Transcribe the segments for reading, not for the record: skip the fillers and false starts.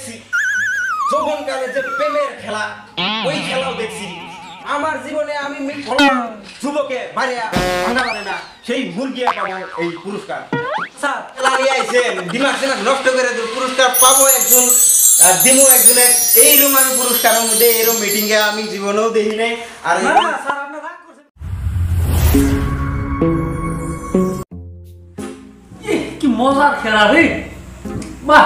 দেখছি, যৌবনকালে যে প্রেমের খেলা, ওই খেলাও দেখছি। আমার জীবনে আমি যুবকে বাড়িয়া ভাঙা পারে না, সেই মুরগি পাবো এই পুরস্কার। স্যার খেলা নিয়ে আইছেন, দিমাগ দিমাগ নষ্ট করে পুরস্কার পাবো একজন, আর দিমু একজনে। এইরকম আমি পুরস্কারের মধ্যে এরকম মিটিং এ আমি জীবনেও দেখি নাই। আর স্যার আপনি রাগ করছেন, কি মজার খেলা রে! বাহ,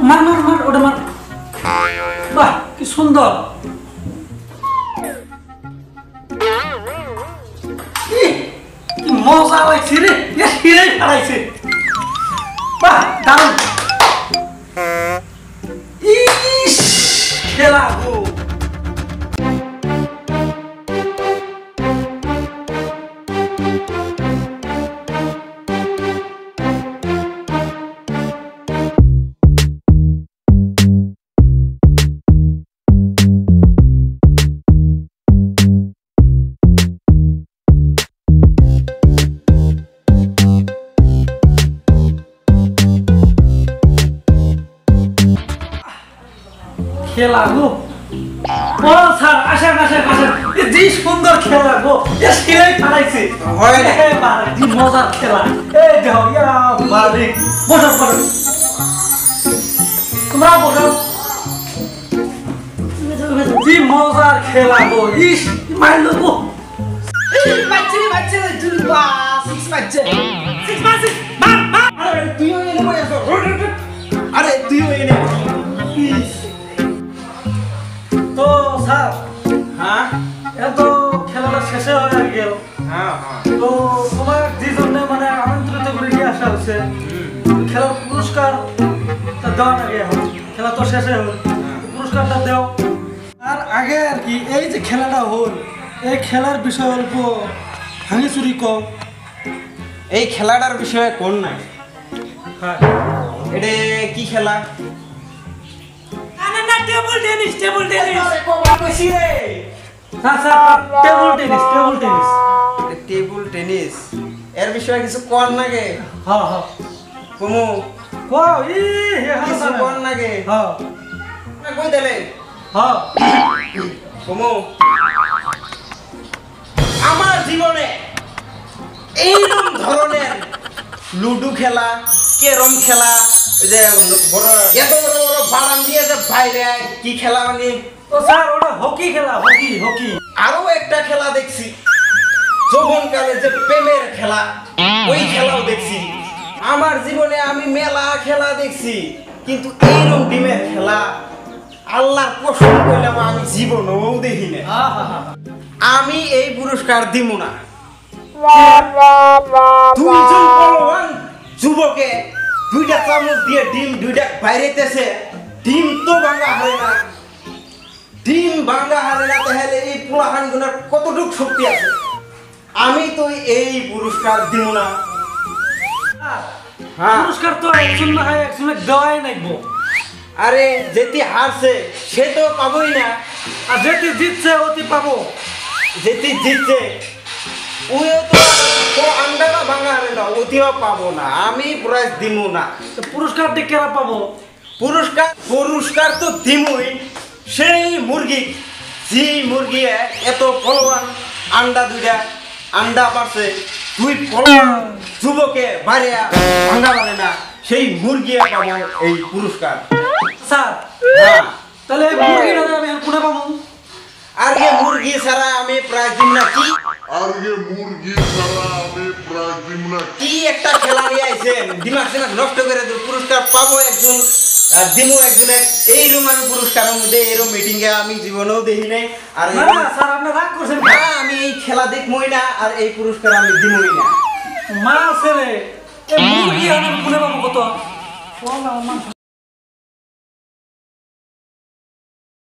মার মার মার, ওটা মার। বাহ, কি সুন্দর! কি মজা লাগছে রে! হিরে হারাইছে। বাহ, দারুণ! ইস, খেলা গো! খেলা গো! ও স্যার, আসেন আসেন আসেন, যে সুন্দর খেলা গো! হিরে হারাইছে। হয় না কি মজার খেলা! এই দেখো, ইয়া মালিক, বসো বসো, তোমরা বসো। কি মজার খেলা গো! ইস, মারলো গো! বাচ্চা বাচ্চা দুলবা সিক্স বাচ্চা সিক্স বাচ্চা মার মার। আরে তুইও এনে বসো, আরে তুইও এনে। তো স্যার, হ্যাঁ এত খেলাটা শেষে হয়ে গেল। হ্যাঁ হ্যাঁ, তো তোমার যে জন্য মানে আমন্ত্রিত করে নিয়ে আসা হচ্ছে, খেলার পুরস্কার দেওয়া লাগে। এখন খেলা তো শেষে হল, পুরস্কারটা দেও। আর আগে আর কি, এই যে খেলাটা হল, এই খেলার বিষয় অল্প ভাঙি চুরি কম। এই খেলাটার বিষয়ে কোন নাই? হ্যাঁ, এটা কি খেলা? না, টেবিল টেনিস, টেবিল টেনিস। কইছি রে, হ্যাঁ sir, table tennis, table tennis. Table tennis এর বিষয়ে কিছু কোন নাগে? হ্যাঁ হ্যাঁ, কমু কো ই কিছু কোন নাগে? হ্যাঁ না কই দেলে হ্যাঁ, কমু। আমার জীবনে এইরকম ধরনের লুডু খেলা, ক্যারম খেলা, যে বড় এত বড় বড় বাদাম দিয়ে যে বাইরে কি খেলা, মানে তো স্যার ওটা হকি খেলা, হকি হকি। আরো একটা খেলা দেখছি, যৌবনকালে যে প্রেমের খেলা, ওই খেলাও দেখছি। আমার জীবনে আমি মেলা খেলা দেখছি, কিন্তু এইরকম ডিমের খেলা আল্লাহর কসম কইলাম আমি জীবনেও দেখি না। আমি এই পুরস্কার দিব না। দুইজন বলবান যুবকে দুইটা চামচ দিয়ে ডিম দুইটা বাইরেতেছে, ডিম তো ভাঙা হয় না, ডিম ভাঙা হয় না, তাহলে এই পোলাহান গুনার কতটুক শক্তি আছে? আমি তো এই পুরস্কার দিব না। পুরস্কার তো একজন না হয় একজনের দেওয়াই নাইবো। আরে যেটি হারছে সে তো পাবোই না, আর যেটি জিতছে ওটি পাবো। যেটি জিতছে ওইও তো আন্ডারা ভাঙা হবে না, ওটিও পাবো না। আমি প্রাইজ দিব না। তো পুরস্কারটি কেরা পাবো? পুরস্কার পুরস্কার তো দিমই সেই মুরগি, যে মুরগি এত ফলবান আন্ডা দুইটা আন্ডা পারছে, দুই ফলবান যুবকে বাড়িয়া ভাঙা পারে না, সেই মুরগি পাবো এই পুরস্কার। স্যার, হ্যাঁ, তাহলে এই মুরগিটা আমি কোনে পাবো? আর যে মুরগি ছাড়া আমি প্রাইজ দিব না। কি কি একটা খেলা নিয়ে আইছেন, দিমাগ দিমাগ নষ্ট করে পুরস্কার পাবো একজন, আর দিমু একজনে। এইরকম আমি পুরস্কারের মধ্যে এরকম মিটিং এ আমি জীবনেও দেখি নাই। আর না না স্যার, আপনি রাগ করছেন না, আমি এই খেলা দেখবই না, আর এই পুরস্কার আমি দিবই না। মা ছেলে, এই মুরগি আমি কোনে পাবো? কত